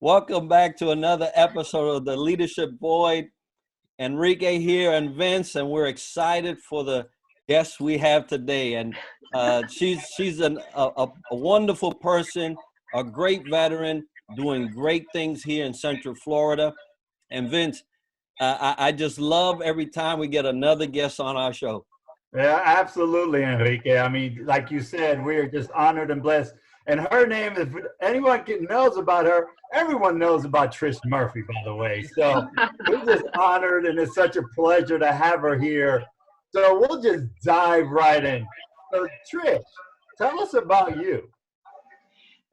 Welcome back to another episode of the Leadership Void. Enrique here and Vince, and we're excited for the guest we have today. And she's a wonderful person, a great veteran, doing great things here in Central Florida. And Vince, I just love every time we get another guest on our show. Yeah, absolutely, Enrique. I mean, like you said, we are just honored and blessed. And her name, if anyone knows about her, everyone knows about Trish Murphy, by the way. So we're just honored, and it's such a pleasure to have her here. So we'll just dive right in. So Trish, tell us about you.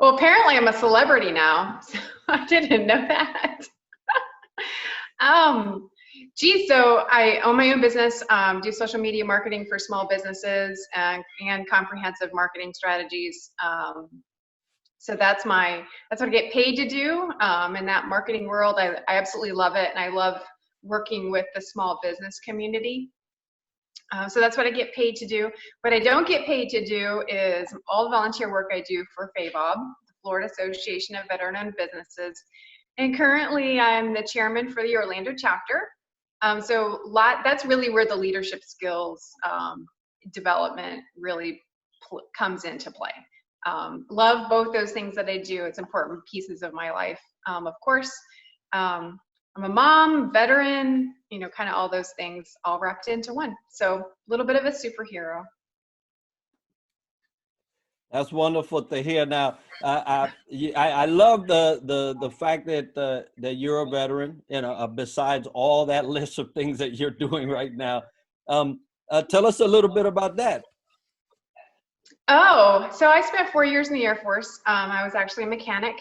Well, apparently I'm a celebrity now. So I didn't know that. So I own my own business, do social media marketing for small businesses and comprehensive marketing strategies. So that's what I get paid to do in that marketing world. I absolutely love it, and I love working with the small business community. So that's what I get paid to do. What I don't get paid to do is all the volunteer work I do for FAVOB, the Florida Association of Veteran-Owned Businesses. And currently I'm the chairman for the Orlando chapter. That's really where the leadership skills development really comes into play. Love both those things that I do. It's important pieces of my life. Of course, I'm a mom, veteran, kind of all those things all wrapped into one. So a little bit of a superhero. That's wonderful to hear. Now, I love the fact that you're a veteran. Besides all that list of things that you're doing right now, tell us a little bit about that. Oh, so I spent 4 years in the Air Force. I was actually a mechanic,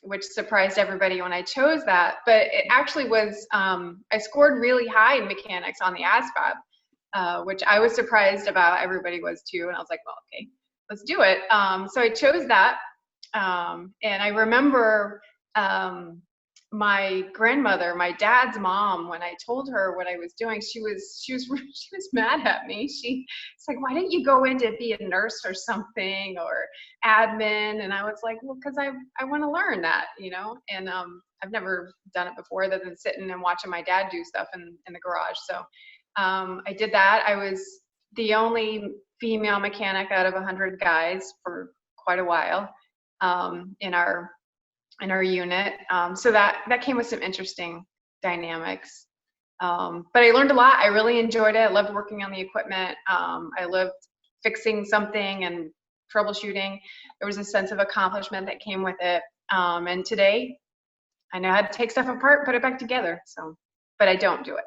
which surprised everybody when I chose that. But it actually was, I scored really high in mechanics on the ASVAB, which I was surprised about. Everybody was too. And I was like, well, okay, let's do it. So I chose that. And I remember my grandmother, my dad's mom, when I told her what I was doing, she was mad at me. She's like, why didn't you go in to be a nurse or something, or admin? And I was like, well, because I want to learn that, and I've never done it before other than sitting and watching my dad do stuff in the garage. So I did that. I was the only female mechanic out of 100 guys for quite a while in our unit. So that came with some interesting dynamics. But I learned a lot. I really enjoyed it. I loved working on the equipment. I loved fixing something and troubleshooting. There was a sense of accomplishment that came with it. And today I know how to take stuff apart, put it back together. But I don't do it.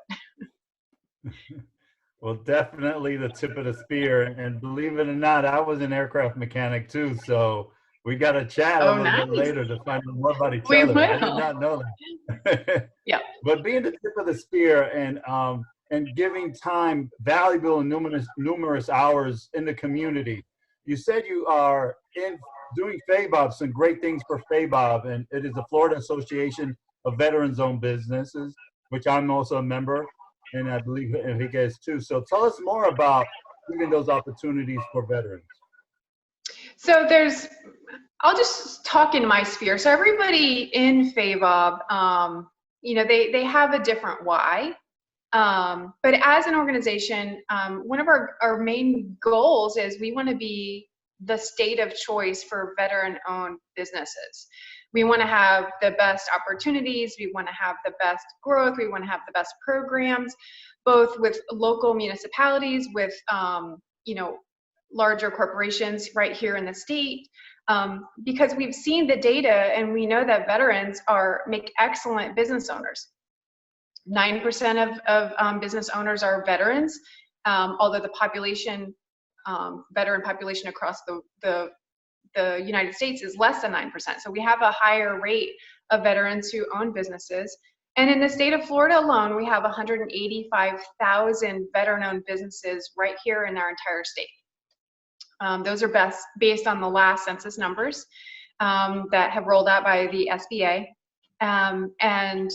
Well, definitely the tip of the spear. And believe it or not, I was an aircraft mechanic too. So we got to chat a little bit later to find out more about each other. I did not know that. Yeah. But being the tip of the spear and giving time, valuable and numerous hours in the community. You said you are doing FAVOB, some great things for FAVOB, and it is the Florida Association of Veterans-Owned Businesses, which I'm also a member, and I believe Enrique is too. So tell us more about giving those opportunities for veterans. So I'll just talk in my sphere. So everybody in FAVOB, they have a different why. But as an organization, one of our main goals is we want to be the state of choice for veteran-owned businesses. We want to have the best opportunities. We want to have the best growth. We want to have the best programs, both with local municipalities, with, larger corporations right here in the state, because we've seen the data and we know that veterans make excellent business owners. 9% of business owners are veterans, although the population, veteran population across the United States is less than 9%. So we have a higher rate of veterans who own businesses. And in the state of Florida alone, we have 185,000 veteran-owned businesses right here in our entire state. Those are based on the last census numbers that have rolled out by the SBA. And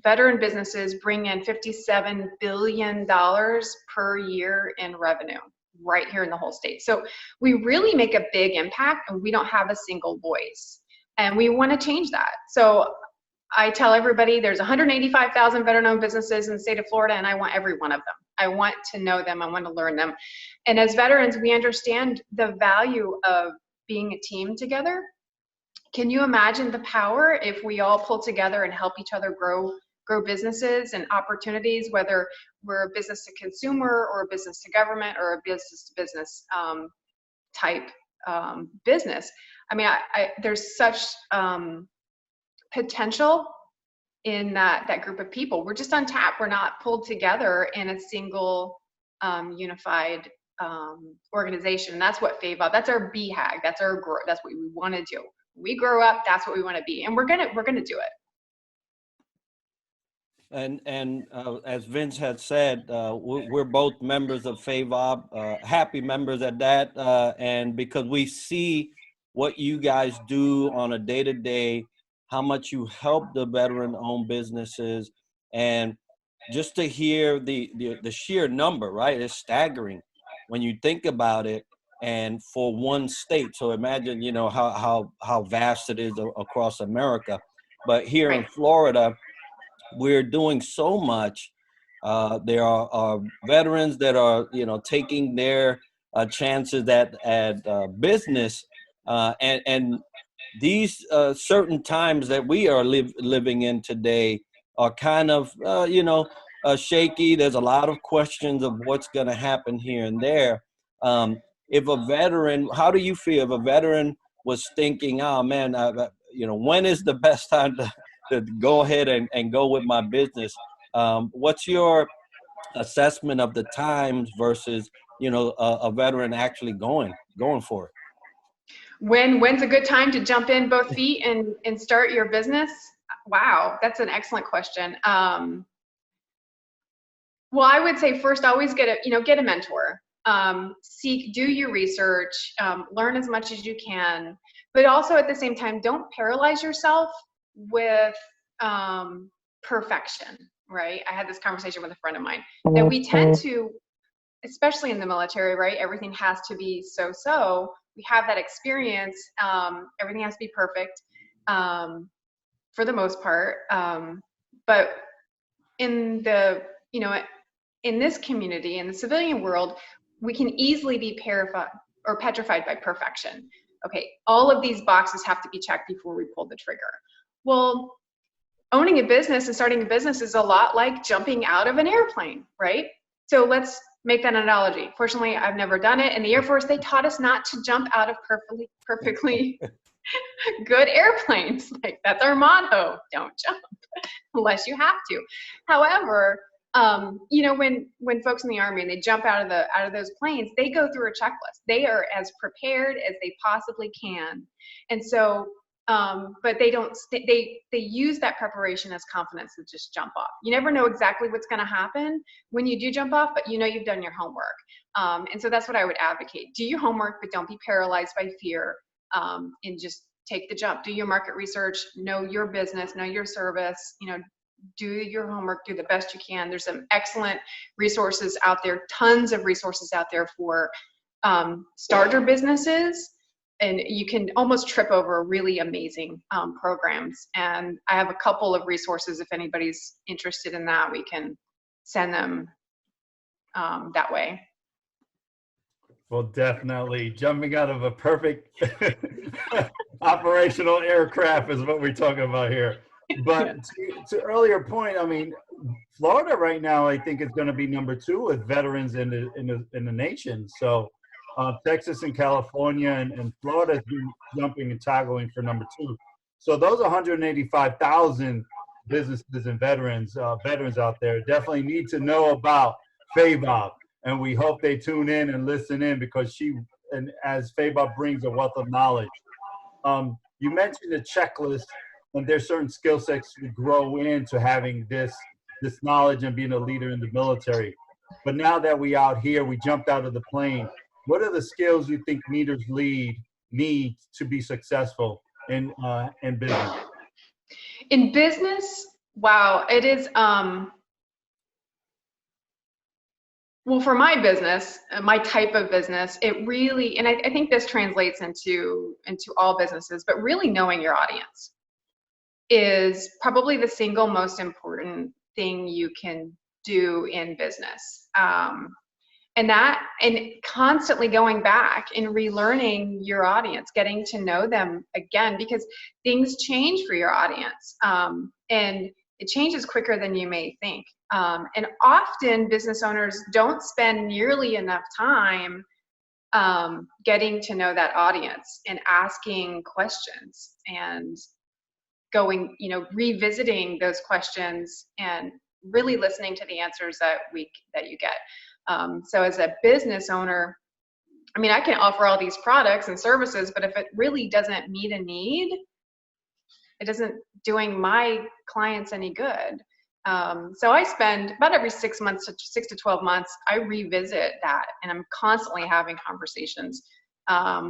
veteran businesses bring in $57 billion per year in revenue right here in the whole state. So we really make a big impact, and we don't have a single voice. And we want to change that. So I tell everybody there's 185,000 veteran-owned businesses in the state of Florida, and I want every one of them. I want to know them. I want to learn them. And as veterans, we understand the value of being a team together. Can you imagine the power if we all pull together and help each other grow businesses and opportunities, whether we're a business to consumer or a business to government or a business to business type business? I mean, there's such potential in that group of people. We're just untapped. We're not pulled together in a single unified organization. And that's what FAVOB, that's our BHAG, that's our growth. That's what we want to do. We grow up, that's what we want to be, and we're gonna do it. And as Vince had said, we're both members of FAVOB, happy members at that, and because we see what you guys do on a day-to-day, how much you help the veteran-owned businesses, and just to hear the sheer number, right? It's staggering when you think about it. And for one state, so imagine, you know, how vast it is across America. But here Right. in Florida, we're doing so much. There are veterans that are, you know, taking their chances at business, and these certain times that we are living in today are kind of, you know, shaky. There's a lot of questions of what's going to happen here and there. If a veteran, how do you feel if a veteran was thinking, oh man, you know, when is the best time to go ahead and go with my business? What's your assessment of the times versus, you know, a veteran actually going for it? When's a good time to jump in both feet and start your business? Wow, that's an excellent question. Well, I would say first, always get a mentor. Do your research, learn as much as you can, but also at the same time, don't paralyze yourself with perfection, right? I had this conversation with a friend of mine that we tend to, especially in the military, right? Everything has to be so. We have that experience. Everything has to be perfect for the most part. But in the, you know, in this community, in the civilian world, we can easily be petrified by perfection. Okay, all of these boxes have to be checked before we pull the trigger. Well, owning a business and starting a business is a lot like jumping out of an airplane, right? So let's make that analogy. Fortunately, I've never done it. In the Air Force, they taught us not to jump out of perfectly good airplanes. Like, that's our motto: don't jump unless you have to. However, you know, when folks in the Army and they jump out of those planes, they go through a checklist. They are as prepared as they possibly can, and so, but they use that preparation as confidence to just jump off. You never know exactly what's going to happen when you do jump off, but you know you've done your homework, and so that's what I would advocate: do your homework, but don't be paralyzed by fear, and just take the jump. Do your market research, know your business, know your service, you know. Do your homework, do the best you can. There's some excellent resources out there, tons of resources out there for starter businesses, and you can almost trip over really amazing programs. And I have a couple of resources. If anybody's interested in that, we can send them that way. Well, definitely jumping out of a perfect operational aircraft is what we're talking about here. But to earlier point, I mean, Florida right now, I think, is going to be number 2 with veterans in the nation. So Texas and California and Florida has been jumping and toggling for number 2. So those 185,000 businesses and veterans out there definitely need to know about FAVOB, and we hope they tune in and listen in, because as FAVOB brings a wealth of knowledge. You mentioned a checklist. And there's certain skill sets to grow into having this knowledge and being a leader in the military. But now that we out here, we jumped out of the plane. What are the skills you think leaders need to be successful in business? In business, wow, it is. Well, Well, for my business, my type of business, it really, and I think this translates into all businesses, but really knowing your audience is probably the single most important thing you can do in business. And constantly going back and relearning your audience, getting to know them again, because things change for your audience. And it changes quicker than you may think. And often business owners don't spend nearly enough time getting to know that audience and asking questions and going, revisiting those questions and really listening to the answers that you get. So as a business owner, I mean, I can offer all these products and services, but if it really doesn't meet a need, it isn't doing my clients any good. So I spend about every 6 to 12 months, I revisit that, and I'm constantly having conversations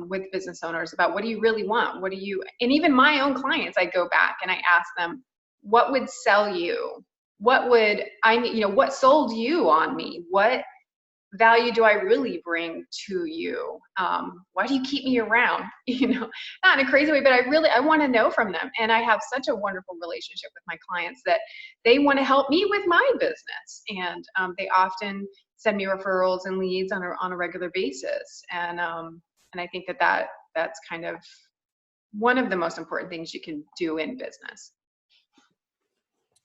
with business owners about what do you really want? And even my own clients, I go back and I ask them, what would sell you? What would what sold you on me? What value do I really bring to you? Why do you keep me around? Not in a crazy way, but I want to know from them. And I have such a wonderful relationship with my clients that they want to help me with my business. And they often send me referrals and leads on a regular basis. And I think that's kind of one of the most important things you can do in business.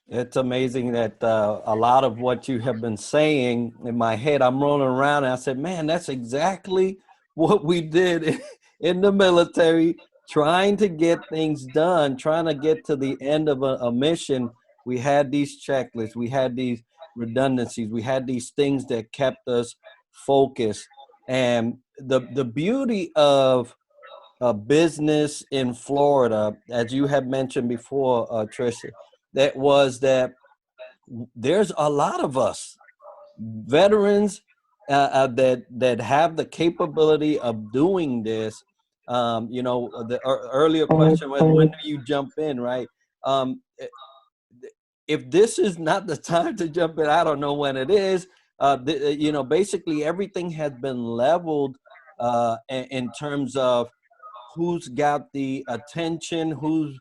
It's amazing that a lot of what you have been saying in my head, I'm rolling around and I said, man, that's exactly what we did in the military, trying to get things done, trying to get to the end of a mission. We had these checklists, we had these redundancies, we had these things that kept us focused. And the beauty of a business in Florida, as you have mentioned before, Tricia, that there's a lot of us veterans that have the capability of doing this. The earlier question was, when do you jump in, right? If this is not the time to jump in, I don't know when it is. Basically everything has been leveled in terms of who's got the attention, who's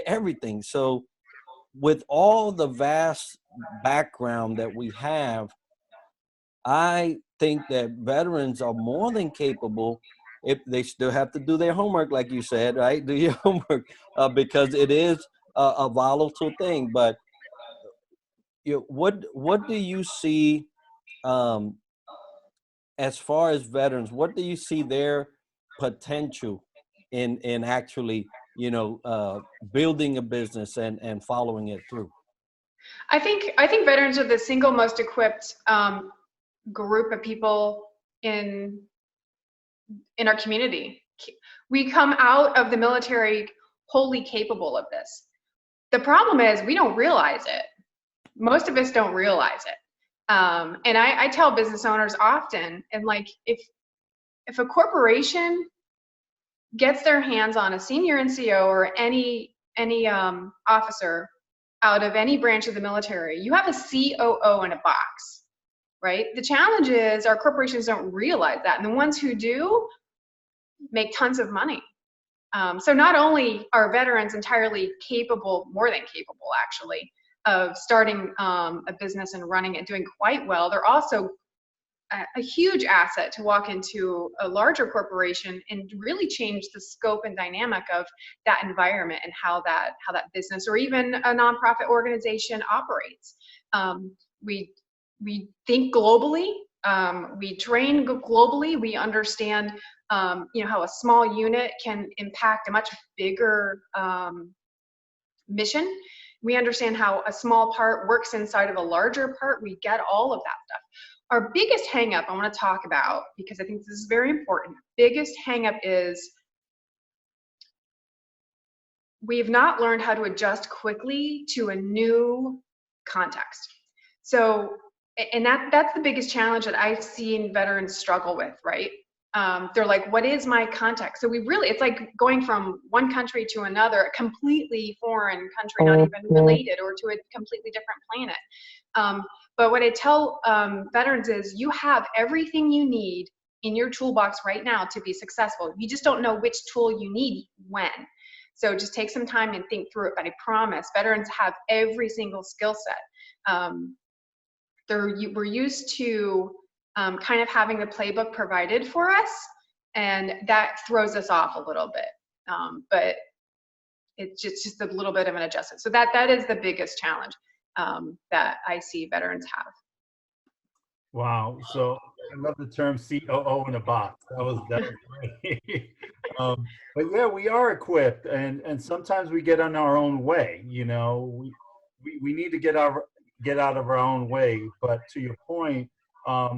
everything. So with all the vast background that we have, I think that veterans are more than capable, if they still have to do their homework, like you said, right? Do your homework, because it is a volatile thing. But what do you see as far as veterans? What do you see their potential in actually, building a business and following it through? I think veterans are the single most equipped group of people in our community. We come out of the military wholly capable of this. The problem is we don't realize it. Most of us don't realize it. And I tell business owners often, and like if a corporation gets their hands on a senior NCO or any officer out of any branch of the military, you have a COO in a box, right? The challenge is our corporations don't realize that, and the ones who do make tons of money. So not only are veterans entirely capable, more than capable actually, of starting a business and running it, doing quite well, they're also a huge asset to walk into a larger corporation and really change the scope and dynamic of that environment and how that business or even a nonprofit organization operates. We think globally, we train globally, we understand how a small unit can impact a much bigger mission. We understand how a small part works inside of a larger part. We get all of that stuff. Our biggest hang up I want to talk about, because I think this is very important, biggest hang up is we've not learned how to adjust quickly to a new context. So, and that's the biggest challenge that I've seen veterans struggle with, right? They're like, what is my context? So it's like going from one country to another, a completely foreign country, not even related, or to a completely different planet. But what I tell veterans is you have everything you need in your toolbox right now to be successful. You just don't know which tool you need when. So just take some time and think through it. But I promise veterans have every single skill set. We're used to kind of having the playbook provided for us, and that throws us off a little bit. But it's just a little bit of an adjustment. So that is the biggest challenge that I see veterans have. Wow. So I love the term COO in a box. That was great. But yeah, we are equipped, and sometimes we get on our own way. You know, we need to get out of our own way. But to your point,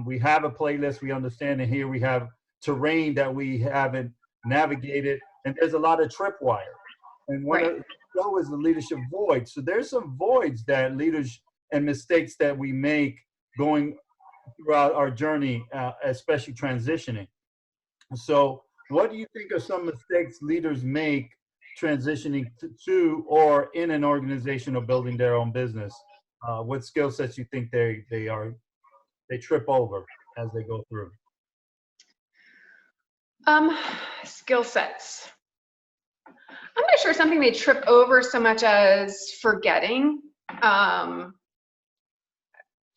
we have a playlist. We understand, and here we have terrain that we haven't navigated, and there's a lot of tripwire. And one of the show is the leadership void. So there's some voids that leaders and mistakes that we make going throughout our journey, especially transitioning. So what do you think are some mistakes leaders make transitioning to or in an organization or building their own business? What skill sets you think they trip over as they go through? Skill sets. I'm not sure something they trip over so much as forgetting.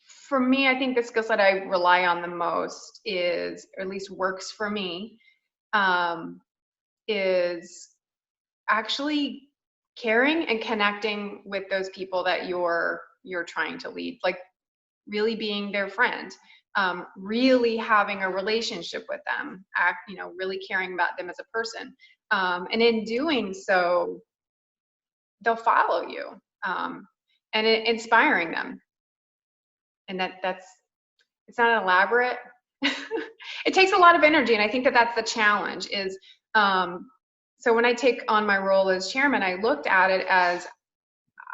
For me, I think the skill set I rely on the most is, or at least works for me, is actually caring and connecting with those people that you're trying to lead, like really being their friend, really having a relationship with them, really caring about them as a person. And in doing so, they'll follow you, and inspiring them. And it's not elaborate. It takes a lot of energy, and I think that's the challenge is, so when I take on my role as chairman, I looked at it as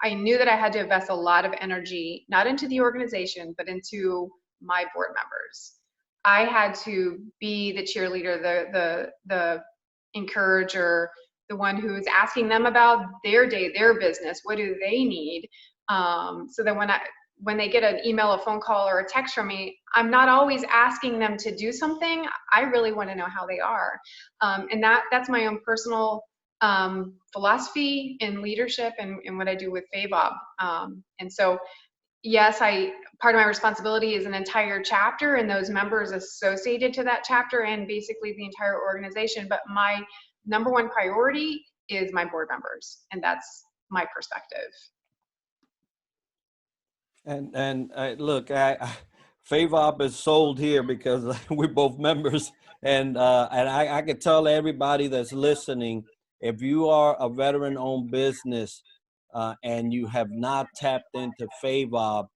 I knew that I had to invest a lot of energy, not into the organization, but into my board members. I had to be the cheerleader, the encourager, the one who's asking them about their day, their business, what do they need? So that when they get an email, a phone call, or a text from me, I'm not always asking them to do something. I really want to know how they are. And that's my own personal philosophy in leadership and what I do with FAVOB. And so, yes, part of my responsibility is an entire chapter and those members associated to that chapter and basically the entire organization. But my number one priority is my board members, and that's my perspective. And look, FAVOB is sold here because we're both members, and I can tell everybody that's listening, if you are a veteran-owned business and you have not tapped into FAVOB,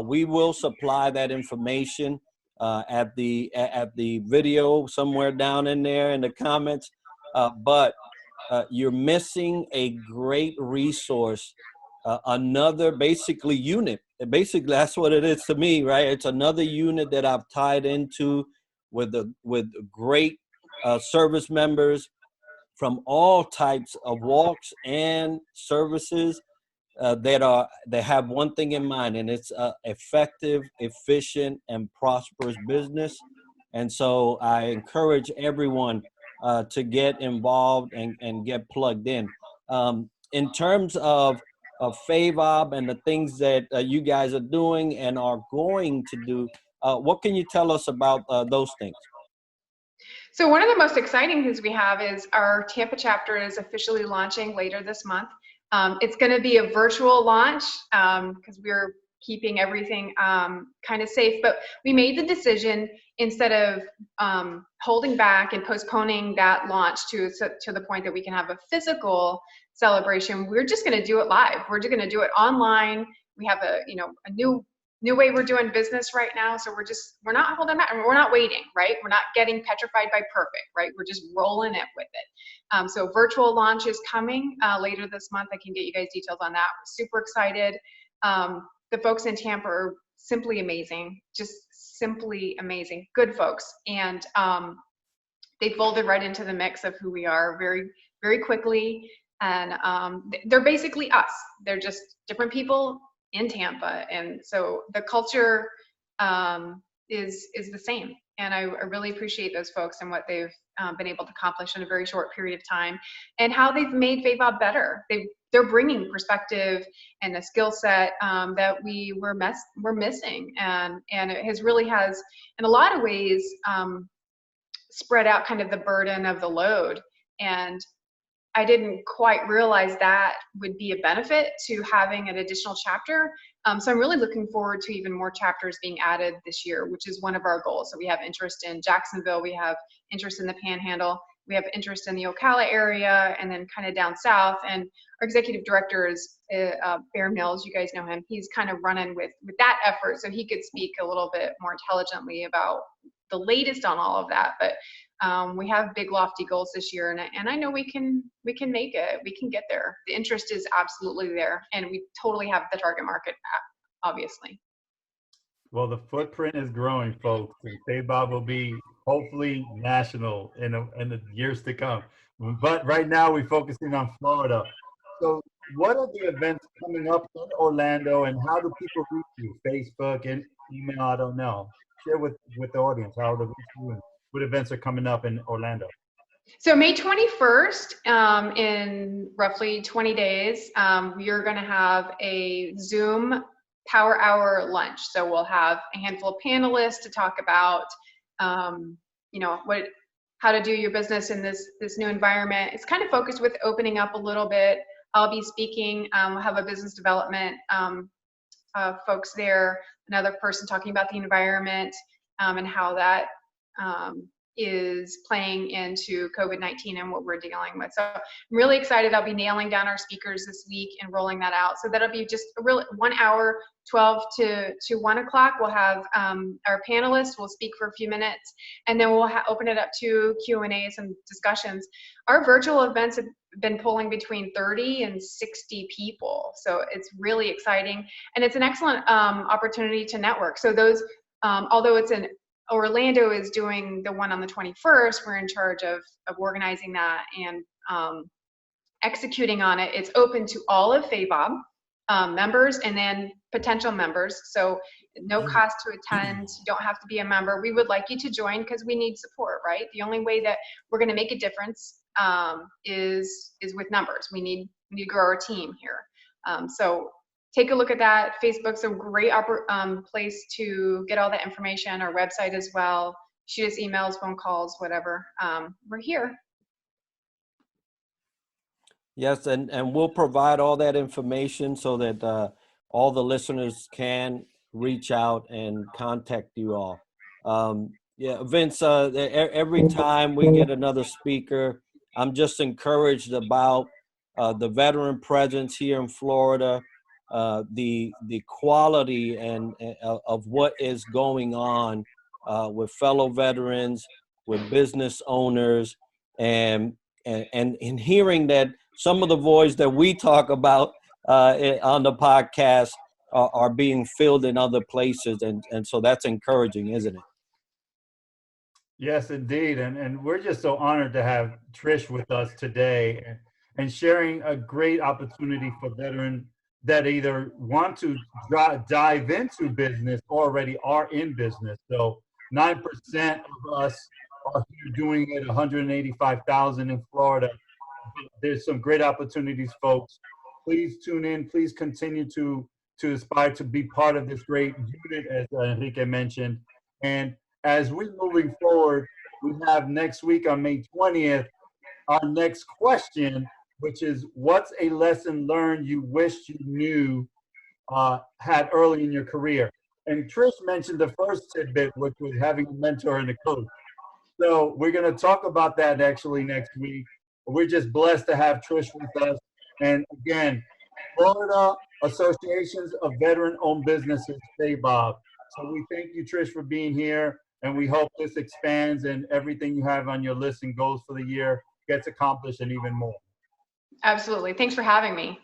we will supply that information at the video somewhere down in there in the comments. But you're missing a great resource, another basically unit. Basically, that's what it is to me, right? It's another unit that I've tied into with great service members from all types of walks and services that have one thing in mind, and it's effective, efficient, and prosperous business. And so I encourage everyone to get involved and get plugged in. In terms of FAVOB and the things that you guys are doing and are going to do, what can you tell us about those things? So one of the most exciting things we have is our Tampa chapter is officially launching later this month. It's going to be a virtual launch because we're keeping everything kind of safe. But we made the decision, instead of holding back and postponing that launch to the point that we can have a physical celebration, we're just going to do it live. We're just going to do it online. We have a new way we're doing business right now. So we're not holding back, and we're not waiting, right? We're not getting petrified by perfect, right? We're just rolling it with it. So virtual launch is coming later this month. I can get you guys details on that. We're super excited. The folks in Tampa are simply amazing, just simply amazing, good folks. And they folded right into the mix of who we are very, very quickly. And they're basically us. They're just different people in Tampa. And so the culture is the same. And I really appreciate those folks and what they've been able to accomplish in a very short period of time, and how they've made FAVOB better. They're bringing perspective and a skill set that we were missing, and it really has, in a lot of ways, spread out kind of the burden of the load. And I didn't quite realize that would be a benefit to having an additional chapter. So I'm really looking forward to even more chapters being added this year, which is one of our goals. So we have interest in Jacksonville, we have interest in the Panhandle, we have interest in the Ocala area, and then kind of down south. And our executive director is Bear Mills. You guys know him. He's kind of running with that effort, so he could speak a little bit more intelligently about the latest on all of that. But we have big lofty goals this year, and I know we can make it. We can get there. The interest is absolutely there, and we totally have the target market, obviously. Well, the footprint is growing, folks, and FAVOB will be hopefully national in the years to come. But right now we're focusing on Florida. So what are the events coming up in Orlando, and how do people reach you? Facebook and email, I don't know. Share with the audience how to reach you and what events are coming up in Orlando. So May 21st, in roughly 20 days, we are going to have a Zoom Power Hour lunch. So we'll have a handful of panelists to talk about, how to do your business in this new environment. It's kind of focused with opening up a little bit. I'll be speaking. We'll have a business development folks there, another person talking about the environment and how that is playing into COVID-19 and what we're dealing with. So I'm really excited. I'll be nailing down our speakers this week and rolling that out. So that'll be just a real 1 hour, 12 to 1 o'clock. We'll have our panelists will speak for a few minutes, and then we'll open it up to Q&As and discussions. Our virtual events have been pulling between 30 and 60 people. So it's really exciting, and it's an excellent opportunity to network. So those, although it's Orlando is doing the one on the 21st, we're in charge of organizing that and executing on it. It's open to all of FAVOB members and then potential members. So no cost to attend. You don't have to be a member. We would like you to join because we need support, right? The only way that we're going to make a difference is with numbers. We need to grow our team here. So take a look at that. Facebook's a great place to get all that information, our website as well. Shoot us emails, phone calls, whatever. We're here. Yes, and we'll provide all that information so that all the listeners can reach out and contact you all. Yeah, Vince, every time we get another speaker, I'm just encouraged about the veteran presence here in Florida. The quality and of what is going on with fellow veterans, with business owners, and hearing that some of the voids that we talk about on the podcast are being filled in other places, and so that's encouraging, isn't it? Yes, indeed, and we're just so honored to have Trish with us today and sharing a great opportunity for veterans that either want to dive into business or already are in business. So 9% of us are here doing it, 185,000 in Florida. There's some great opportunities, folks. Please tune in. Please continue to aspire to be part of this great unit, as Enrique mentioned. And as we're moving forward, we have next week on May 20th, our next question, which is, what's a lesson learned you wish you knew had early in your career? And Trish mentioned the first tidbit, which was having a mentor and a coach. So we're going to talk about that actually next week. We're just blessed to have Trish with us. And again, Florida Associations of Veteran-Owned Businesses, FAVOB. So we thank you, Trish, for being here. And we hope this expands and everything you have on your list and goals for the year gets accomplished and even more. Absolutely. Thanks for having me.